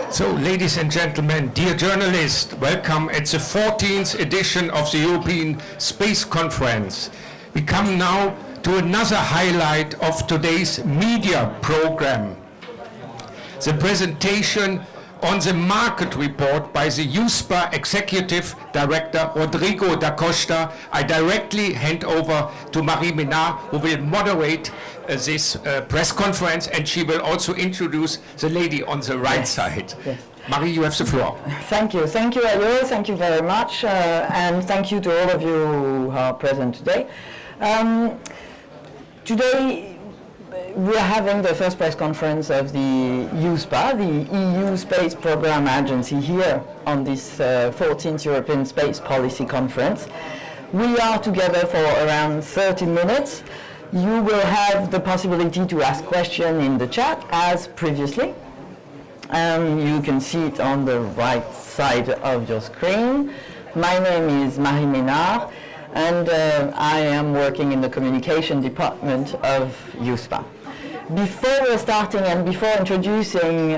So, ladies and gentlemen, dear journalists, welcome at the 14th edition of the European Space Conference. We come now to another highlight of today's media program, the presentation on the market report by the USPA Executive Director Rodrigo da Costa. I directly hand over to Marie Ménard, who will moderate this press conference, and she will also introduce the lady on the right side. Yes. Marie, you have the floor. Thank you, Elio. Thank you very much, and thank you to all of you who are present today. Today, we are having the first press conference of the USPA, the EU Space Programme Agency, here on this 14th European Space Policy Conference. We are together for around 30 minutes. You will have the possibility to ask questions in the chat, as previously. You can see it on the right side of your screen. My name is Marie Ménard, and I am working in the communication department of USPA. Before we're starting and before introducing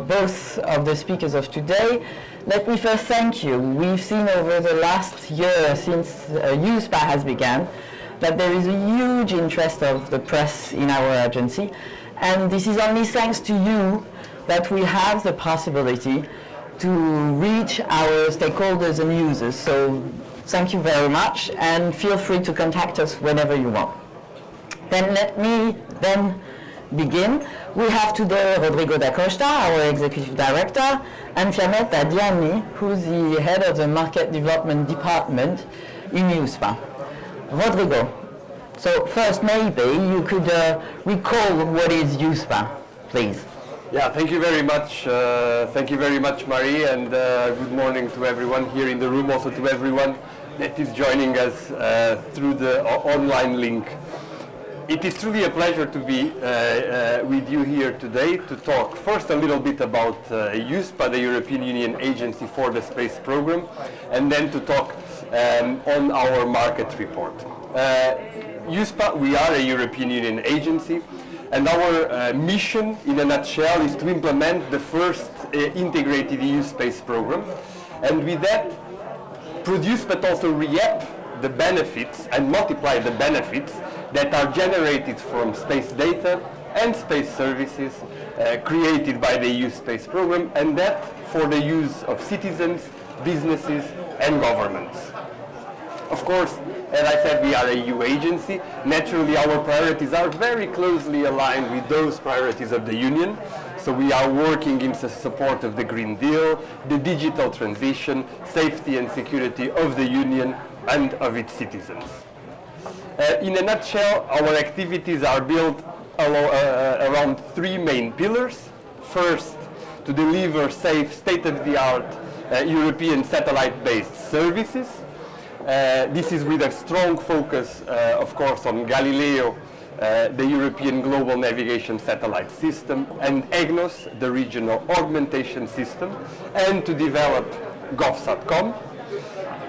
both of the speakers of today, let me first thank you. We've seen over the last year since USPA has begun that there is a huge interest of the press in our agency, and this is only thanks to you that we have the possibility to reach our stakeholders and users. So thank you very much, and feel free to contact us whenever you want. Then let me begin. We have today Rodrigo da Costa, our Executive Director, and Fiammetta Diani, who's the Head of the Market Development Department in USPA. Rodrigo, so first maybe you could recall what is USPA, please. Yeah, thank you very much. Thank you very much, Marie, and good morning to everyone here in the room, also to everyone that is joining us through the online link. It is truly a pleasure to be with you here today to talk first a little bit about USPA, the European Union Agency for the Space Programme, and then to talk on our market report. USPA, we are a European Union agency, and our mission in a nutshell is to implement the first integrated EU space programme, and with that produce but also reap the benefits and multiply the benefits that are generated from space data and space services created by the EU space programme, and that for the use of citizens, businesses and governments. Of course, as I said, we are a EU agency. Naturally, our priorities are very closely aligned with those priorities of the Union. So we are working in the support of the Green Deal, the digital transition, safety and security of the Union and of its citizens. In a nutshell, our activities are built around three main pillars. First, to deliver safe, state-of-the-art European satellite-based services. This is with a strong focus, of course, on Galileo, the European Global Navigation Satellite System, and EGNOS, the Regional Augmentation System, and to develop GovSatcom.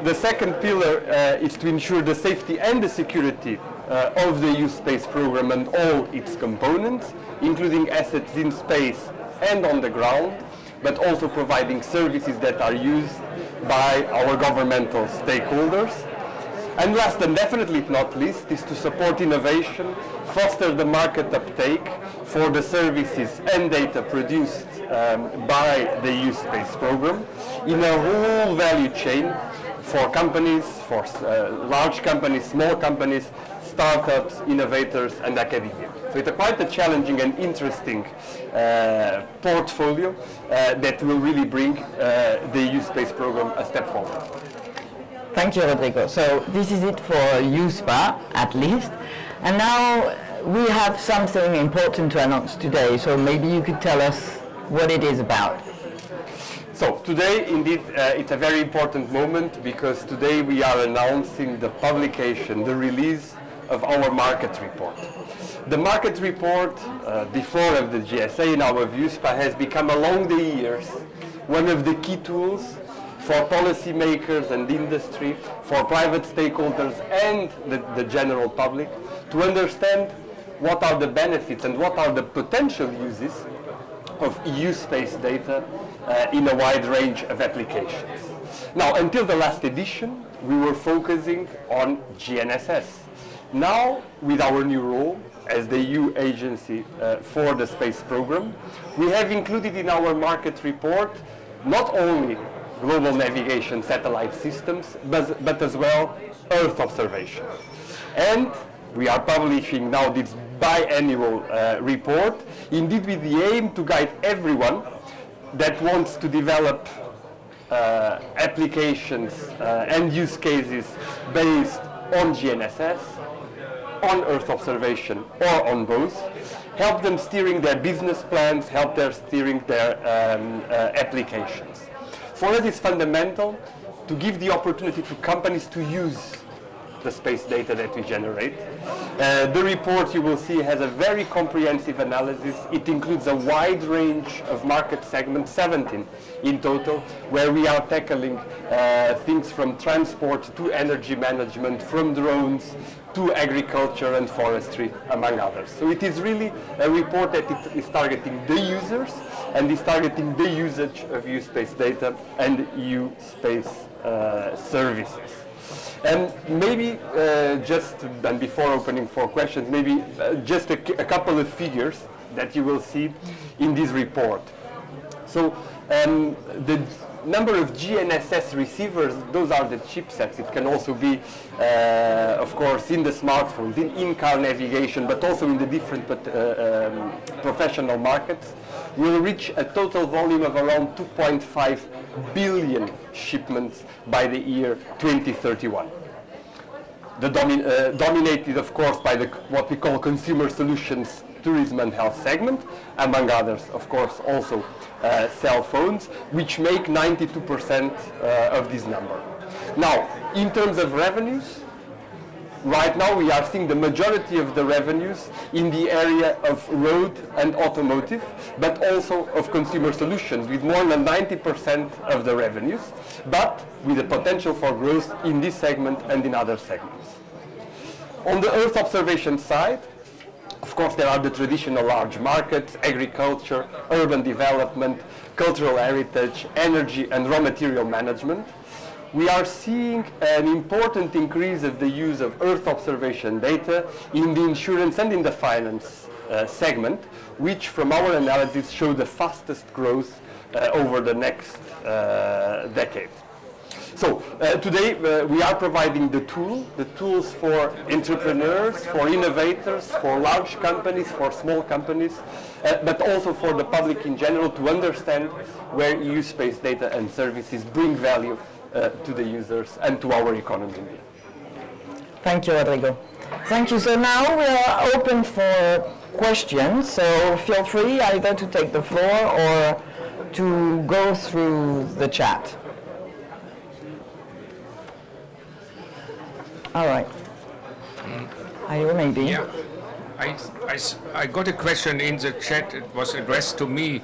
The second pillar is to ensure the safety and the security of the EU space programme and all its components, including assets in space and on the ground, but also providing services that are used by our governmental stakeholders. And last and definitely not least is to support innovation, foster the market uptake for the services and data produced by the EU space programme in a whole value chain for companies, for large companies, small companies, startups, innovators and academia. So it's quite a challenging and interesting portfolio that will really bring the EU space programme a step forward. Thank you, Rodrigo. So this is it for USPA, at least. And now we have something important to announce today, so maybe you could tell us what it is about. So today, indeed, it's a very important moment because today we are announcing the publication, the release of our market report. The market report, before of the GSA, in our view, USPA has become along the years one of the key tools for policymakers and industry, for private stakeholders and the general public to understand what are the benefits and what are the potential uses of EU space data in a wide range of applications. Now, until the last edition, we were focusing on GNSS. Now, with our new role as the EU agency for the space program, we have included in our market report not only global navigation satellite systems, but as well Earth observation. And we are publishing now this biannual report, indeed with the aim to guide everyone that wants to develop applications and use cases based on GNSS, on Earth observation, or on both, help them steering their business plans, help them steering their applications. For us, it's fundamental to give the opportunity to companies to use the space data that we generate. The report, you will see, has a very comprehensive analysis. It includes a wide range of market segments, 17 in total, where we are tackling things from transport to energy management, from drones to agriculture and forestry, among others. So it is really a report that is targeting the users and is targeting the usage of EU space data and EU space services. And maybe and before opening for questions, maybe just a couple of figures that you will see in this report. So the number of GNSS receivers, those are the chipsets. It can also be, of course, in the smartphones, in-car navigation, but also in the different professional markets, will reach a total volume of around 2.5 billion shipments by the year 2031. Dominated, of course, by what we call consumer solutions, tourism and health segment, among others, of course, also cell phones, which make 92% of this number. Now, in terms of revenues, right now we are seeing the majority of the revenues in the area of road and automotive, but also of consumer solutions, with more than 90% of the revenues, but with the potential for growth in this segment and in other segments. On the Earth observation side, of course, there are the traditional large markets: agriculture, urban development, cultural heritage, energy and raw material management. We are seeing an important increase of the use of Earth observation data in the insurance and in the finance segment, which from our analysis show the fastest growth over the next decade. So today we are providing the tools for entrepreneurs, for innovators, for large companies, for small companies, but also for the public in general to understand where EU space data and services bring value to the users and to our economy. Thank you, Rodrigo. Thank you. So now we are open for questions, so feel free either to take the floor or to go through the chat. All right. Ayo, maybe. Yeah, I got a question in the chat. It was addressed to me.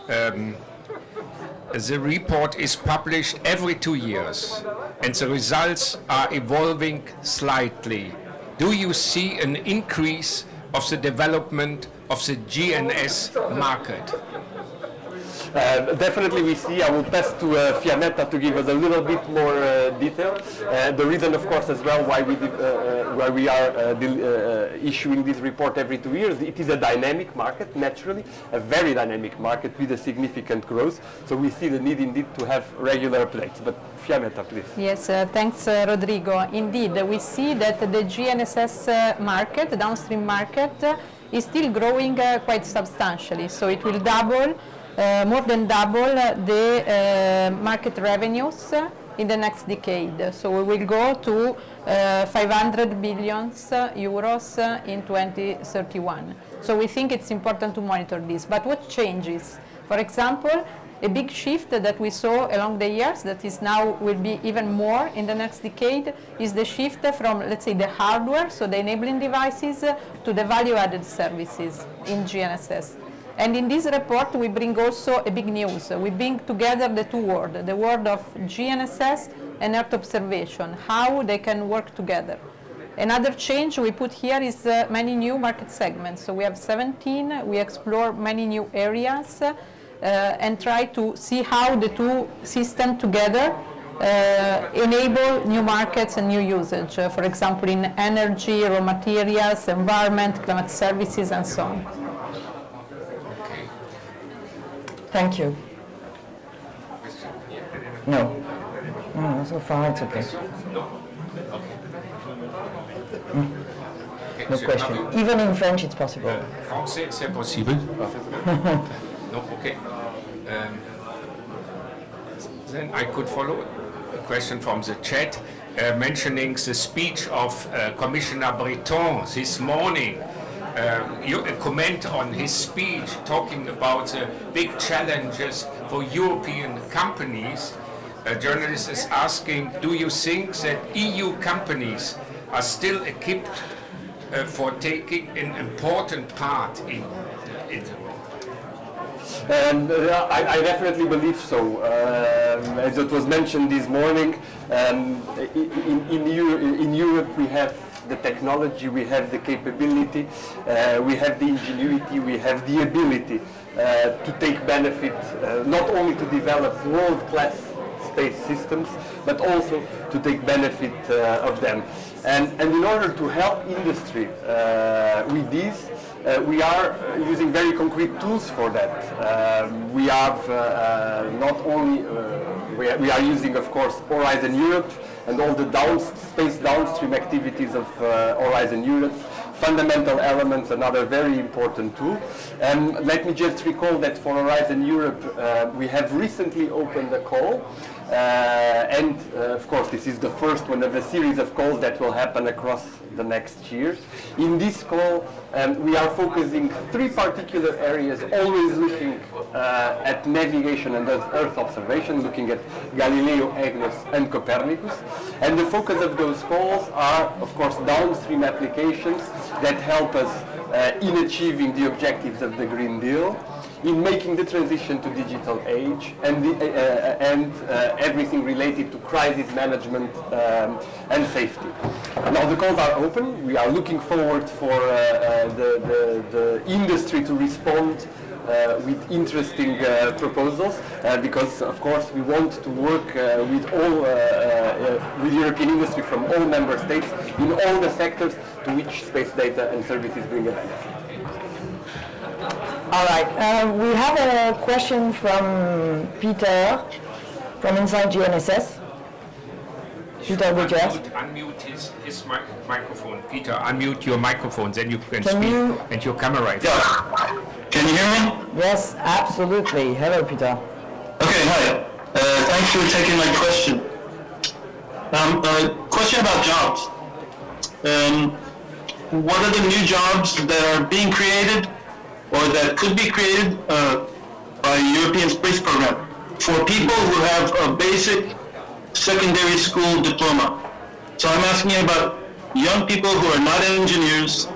The report is published every 2 years, and the results are evolving slightly. Do you see an increase of the development of the GNSS market? Definitely we see. I will pass to Fiammetta to give us a little bit more detail. The reason, of course, as well why we are issuing this report every 2 years, it is a dynamic market, naturally, a very dynamic market with a significant growth. So we see the need indeed to have regular updates. But Fiammetta, please. Yes, thanks, Rodrigo. Indeed, we see that the GNSS market, the downstream market, is still growing quite substantially. So it will double. More than double the market revenues in the next decade. So we will go to 500 billion euros in 2031. So we think it's important to monitor this. But what changes? For example, a big shift that we saw along the years, that is now will be even more in the next decade, is the shift from, let's say, the hardware, so the enabling devices, to the value-added services in GNSS. And in this report, we bring also a big news. We bring together the two worlds, the world of GNSS and Earth observation, how they can work together. Another change we put here is many new market segments. So we have 17, we explore many new areas and try to see how the two systems together enable new markets and new usage. For example, in energy, raw materials, environment, climate services, and so on. Thank you. No. No, so far it's okay. No question. Even in French, it's possible. Français, c'est possible. No, okay. Then I could follow a question from the chat mentioning the speech of Commissioner Breton this morning. A comment on his speech talking about the big challenges for European companies. A journalist is asking, do you think that EU companies are still equipped for taking an important part in it? I definitely believe so. As it was mentioned this morning, in Europe we have the technology, we have the capability, we have the ingenuity, we have the ability to take benefit, not only to develop world-class space systems, but also to take benefit of them. And in order to help industry with this, we are using very concrete tools for that. We have not only, we are using, of course, Horizon Europe and all the space downstream activities of Horizon Europe. Fundamental Elements, another very important tool. And let me just recall that for Horizon Europe, we have recently opened a call. Of course, this is the first one of a series of calls that will happen across the next years. In this call, we are focusing 3 particular areas, always looking at navigation and Earth observation, looking at Galileo, EGNOS, and Copernicus. And the focus of those calls are, of course, downstream applications that help us in achieving the objectives of the Green Deal, in making the transition to digital age, and everything related to crisis management and safety. Now the calls are open. We are looking forward for the industry to respond with interesting proposals, because of course we want to work with all with European industry from all member states in all the sectors to which space data and services bring a benefit. All right. We have a question from Peter from inside GNSS. Peter Gutierrez. Unmute his microphone. Peter, unmute your microphone, then you can Can speak, you- and your camera is Yeah. Can you hear me? Yes, absolutely. Hello, Peter. Okay, hi. Thanks for taking my question. Question about jobs. What are the new jobs that are being created or that could be created by European Space Program for people who have a basic secondary school diploma? So I'm asking about young people who are not engineers,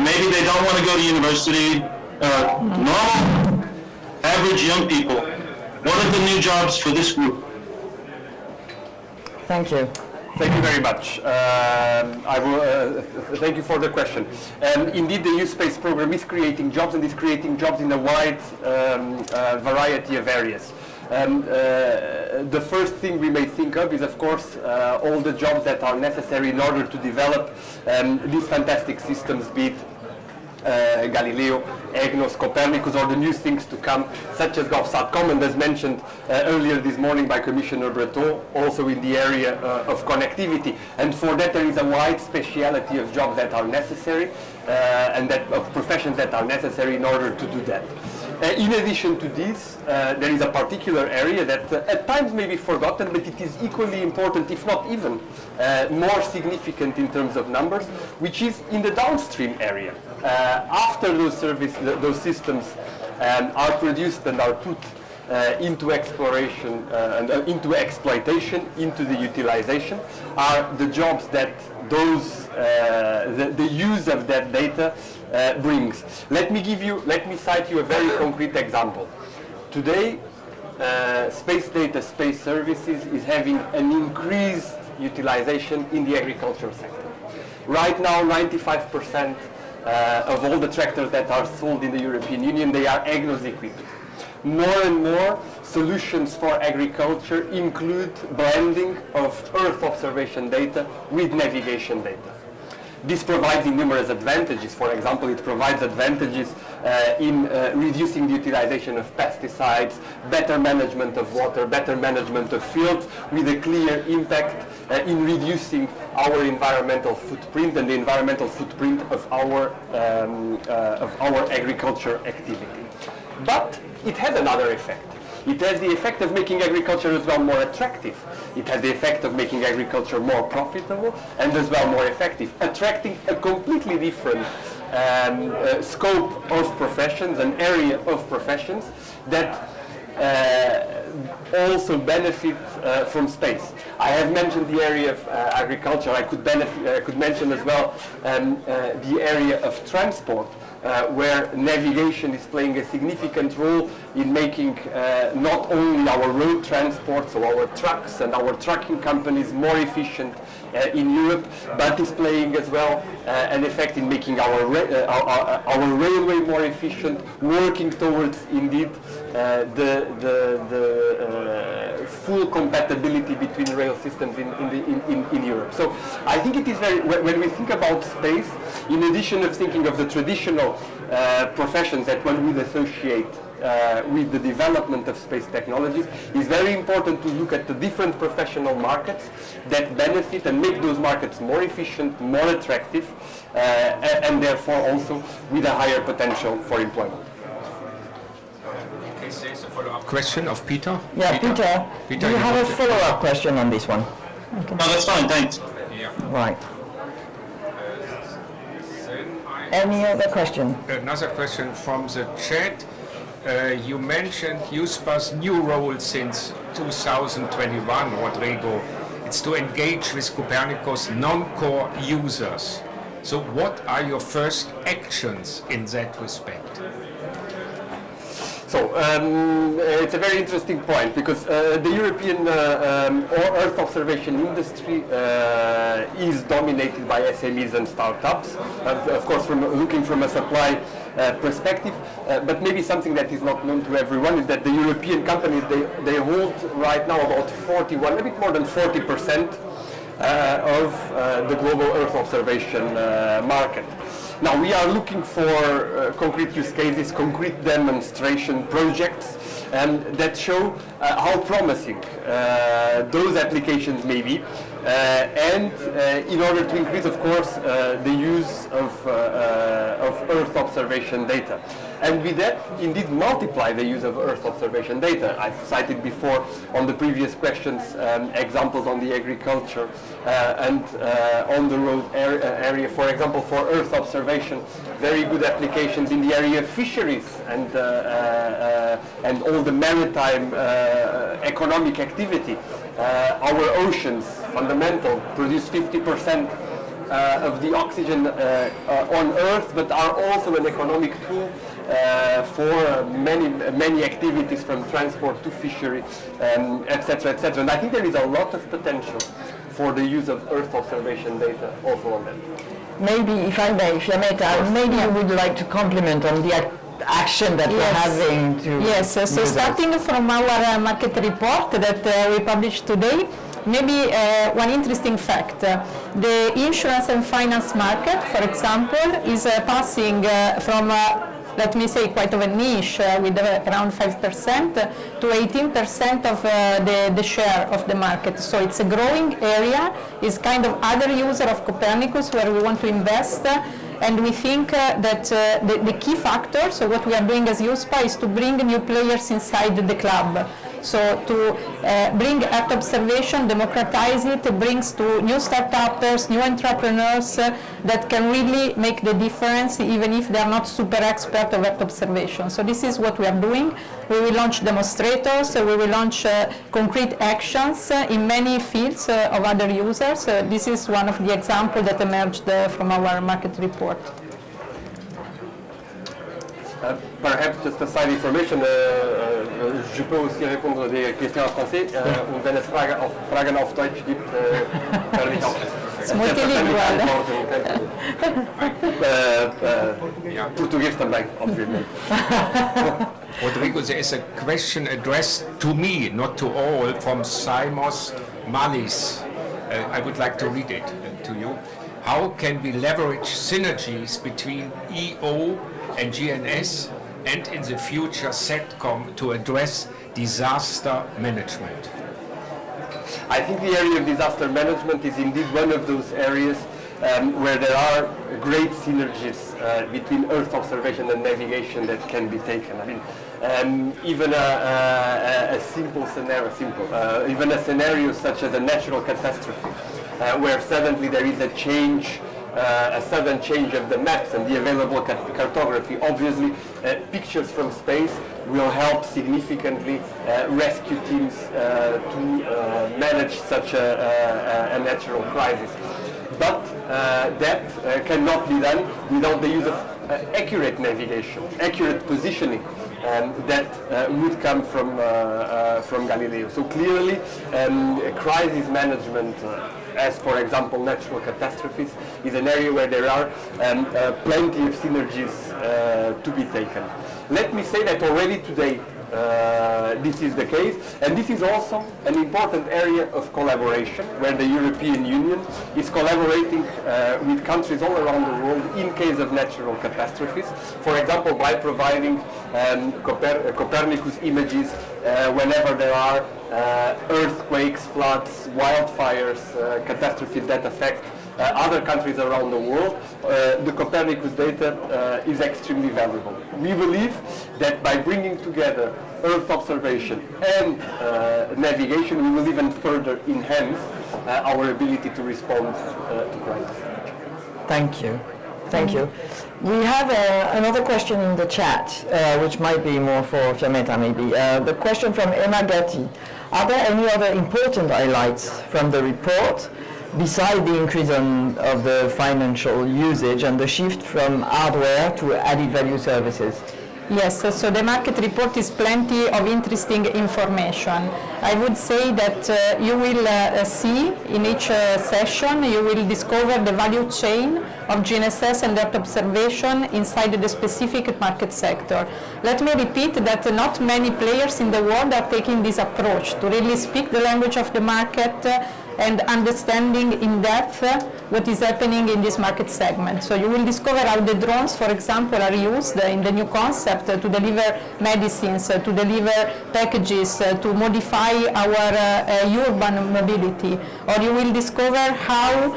maybe they don't want to go to university, normal, average young people. What are the new jobs for this group? Thank you. Thank you very much. Thank you for the question. Indeed, the EU Space Program is creating jobs, and is creating jobs in a wide variety of areas. The first thing we may think of is, of course, all the jobs that are necessary in order to develop these fantastic systems, be it Galileo, EGNOS, Copernicus, or the new things to come, such as GovSatcom, and as mentioned earlier this morning by Commissioner Breton, also in the area of connectivity. And for that there is a wide speciality of jobs that are necessary, and that of professions that are necessary in order to do that. In addition to this, there is a particular area that at times may be forgotten, but it is equally important, if not even more significant in terms of numbers, which is in the downstream area. After those systems are produced and are put into exploration and into exploitation, into the utilization, are the jobs that the use of that data brings. Let me cite you a very concrete example. Today, space data, space services is having an increased utilization in the agricultural sector. Right now, 95% of all the tractors that are sold in the European Union, they are EGNOS equipped. More and more solutions for agriculture include blending of Earth observation data with navigation data. This provides numerous advantages. For example, it provides advantages in reducing the utilization of pesticides, better management of water, better management of fields, with a clear impact in reducing our environmental footprint and the environmental footprint of our agriculture activity. But it has another effect. It has the effect of making agriculture as well more attractive. It has the effect of making agriculture more profitable and as well more effective, attracting a completely different scope of professions, an area of professions that also benefit from space. I have mentioned the area of agriculture. I could mention as well the area of transport. Where navigation is playing a significant role in making not only our road transport, so our trucks and our trucking companies more efficient in Europe, but is playing as well an effect in making our railway more efficient, working towards indeed the full compatibility between rail systems in Europe. So I think it is very, when we think about space, in addition of thinking of the traditional professions that one would associate with the development of space technologies, it's very important to look at the different professional markets that benefit and make those markets more efficient, more attractive, and therefore also with a higher potential for employment. There's a follow-up question of Peter. Yeah, Peter, do you have a follow-up question on this one? No, that's fine, thanks. Yeah. Right. Then Any other question? another question from the chat. You mentioned USPA's new role since 2021, Rodrigo. It's to engage with Copernicus non-core users. So what are your first actions in that respect? So it's a very interesting point because the European Earth observation industry is dominated by SMEs and startups. Of course, looking from a supply perspective, but maybe something that is not known to everyone is that the European companies, they hold right now about 41, a bit more than 40% of the global Earth observation market. Now we are looking for concrete use cases, concrete demonstration projects that show how promising those applications may be, and in order to increase, of course, the use of Earth observation data. And with that, indeed, multiply the use of Earth observation data. I've cited before on the previous questions examples on the agriculture and on the road area. For example, for Earth observation, very good applications in the area of fisheries and all the maritime economic activity. Our oceans, fundamental, produce 50% of the oxygen on Earth, but are also an economic tool for many activities, from transport to fishery, etc., etc. And I think there is a lot of potential for the use of Earth observation data also on that. Maybe, if I may, Fiammetta, maybe you would like to comment on the action that we're having to... Yes, so starting from our market report that we published today, maybe one interesting fact. The insurance and finance market, for example, is passing from, let me say, quite of a niche with around 5% to 18% of the share of the market. So it's a growing area. It's kind of other user of Copernicus where we want to invest. And we think that the key factor, so what we are doing as USPA, is to bring new players inside the club. So to bring Earth observation, democratize it, brings to new startups, new entrepreneurs that can really make the difference, even if they are not super expert of Earth observation. So this is what we are doing. We will launch demonstrators, we will launch concrete actions in many fields of other users. This is one of the examples that emerged from our market report. Perhaps just a side information, Je peux aussi répondre des questions en français. Und wenn es Fragen auf Deutsch gibt, kann ich auch. Multilingual. Portuguese também, obviamente. Rodrigo, there is a question addressed to me, not to all, from Simos Malis. I would like to read it to you. How can we leverage synergies between EO and GNS and in the future SETCOM to address disaster management? I think the area of disaster management is indeed one of those areas where there are great synergies between Earth observation and navigation that can be taken. I mean, even a simple scenario, even a scenario such as a natural catastrophe, where suddenly there is a change, a sudden change of the maps and the available cartography. Obviously, pictures from space will help significantly rescue teams to manage such a natural crisis. But that cannot be done without the use of accurate navigation, accurate positioning that would come from Galileo. So clearly, crisis management, as for example natural catastrophes, is an area where there are plenty of synergies to be taken. Let me say that already today this is the case, and this is also an important area of collaboration where the European Union is collaborating with countries all around the world in case of natural catastrophes. For example, by providing Copernicus images whenever there are earthquakes, floods, wildfires, catastrophes that affect other countries around the world, the Copernicus data is extremely valuable. We believe that by bringing together Earth observation and navigation, we will even further enhance our ability to respond to crisis. Thank you. Thank you. We have another question in the chat, which might be more for Fiammetta maybe. The question from Emma Gatti. Are there any other important highlights from the report beside the increase of the financial usage and the shift from hardware to added value services? Yes, so the market report is plenty of interesting information. I would say that you will see in each session, you will discover the value chain of GNSS and Earth observation inside the specific market sector. Let me repeat that not many players in the world are taking this approach to really speak the language of the market and understanding in depth what is happening in this market segment. So you will discover how the drones, for example, are used in the new concept to deliver medicines, to deliver packages, to modify our urban mobility. Or you will discover how,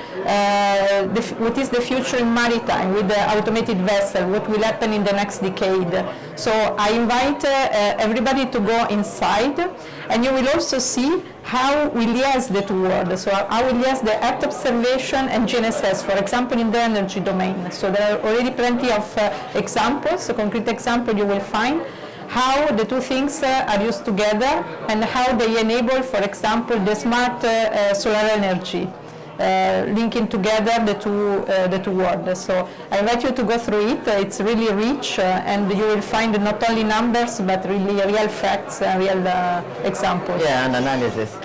what is the future in maritime with the automated vessel, what will happen in the next decade. So I invite everybody to go inside, and you will also see how we liaise the two worlds. So how we liaise the Earth observation and GNSS, for example, in the energy domain. So there are already plenty of examples, a concrete example you will find, how the two things are used together and how they enable, for example, the smart solar energy, linking together the two worlds. So I invite you to go through it. It's really rich, and you will find not only numbers, but really real facts, real examples. Yeah, and analysis.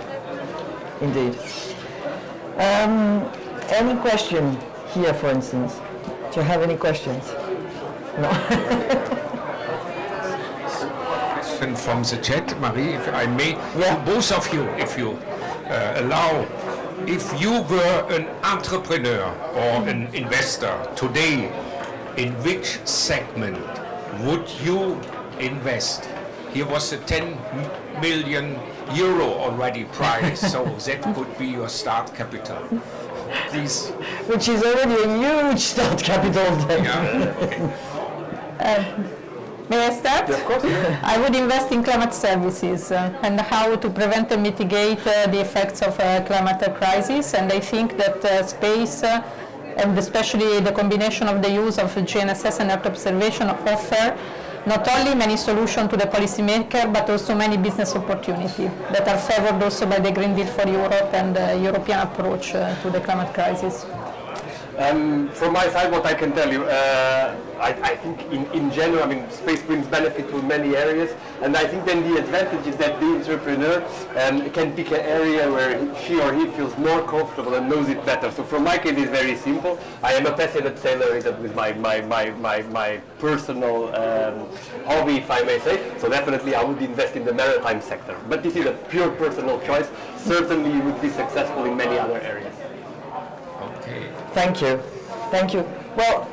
Indeed. Any question here, for instance? Do you have any questions? No. Question from the chat, Marie, if I may. Yeah. To both of you, if you allow. If you were an entrepreneur or an investor today, in which segment would you invest? Here was a 10 million euro already prize, so that could be your start capital. Please. Which is already a huge start capital then. Yeah. May I start? Of course. I would invest in climate services and how to prevent and mitigate the effects of climate crisis. And I think that space, and especially the combination of the use of GNSS and Earth observation, offer not only many solutions to the policymaker, but also many business opportunities that are favored also by the Green Deal for Europe and the European approach to the climate crisis. From my side, what I can tell you, I think in general, I mean, space brings benefit to many areas, and I think then the advantage is that the entrepreneur can pick an area where she or he feels more comfortable and knows it better. So from my case, it's very simple. I am a passionate sailor with my personal hobby, if I may say. So definitely I would invest in the maritime sector. But this is a pure personal choice. Certainly you would be successful in many other areas. Okay. Thank you. Thank you. Well,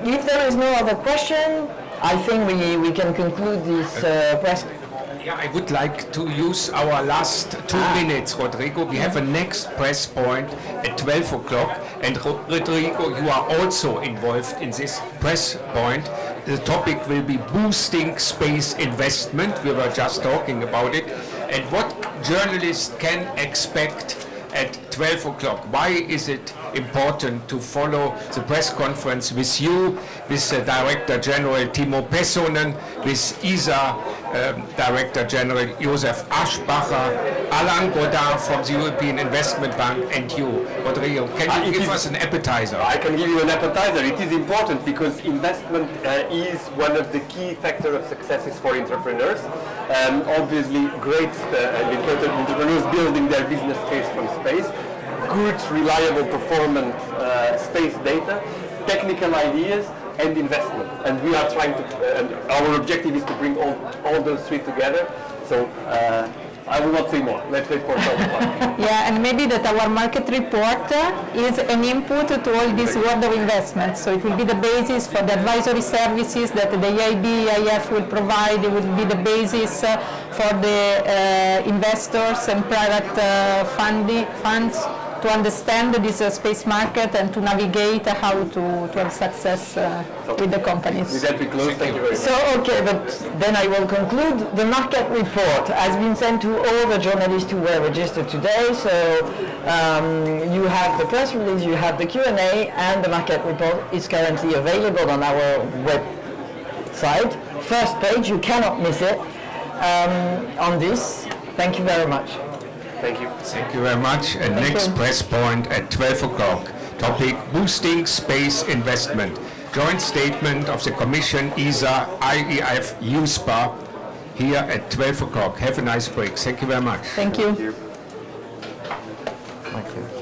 if there is no other question, I think we can conclude this press. Yeah, I would like to use our last 2 minutes, Rodrigo. We have a next press point at 12 o'clock, and Rodrigo, you are also involved in this press point. The topic will be boosting space investment. We were just talking about it. And what journalists can expect at 12 o'clock. Why is it important to follow the press conference with you, with Director General Timo Pessonen, with ESA Director General Josef Aschbacher, Alain Godin from the European Investment Bank, and you, Rodrigo. Can you give us an appetizer? I can give you an appetizer. It is important because investment is one of the key factors of successes for entrepreneurs. Obviously, great entrepreneurs building their business case from space, good, reliable, performant space data, technical ideas, and investment. And we are trying to, our objective is to bring all those three together. So I will not say more. Let's wait for some. Yeah, and maybe that our market report is an input to all this world of investment. So it will be the basis for the advisory services that the EIB, EIF will provide. It will be the basis for the investors and private funds to understand this space market and to navigate how to have success with the companies. With that we close. Thank you very much. So, okay, but then I will conclude. The market report has been sent to all the journalists who were registered today. So you have the press release, you have the Q&A, and the market report is currently available on our website. First page, you cannot miss it on this. Thank you very much. Thank you. Thank you very much. And next press point at 12 o'clock. Topic, boosting space investment. Joint statement of the Commission, ESA, IEF, USPA, here at 12 o'clock. Have a nice break. Thank you very much. Thank you. Thank you. Thank you.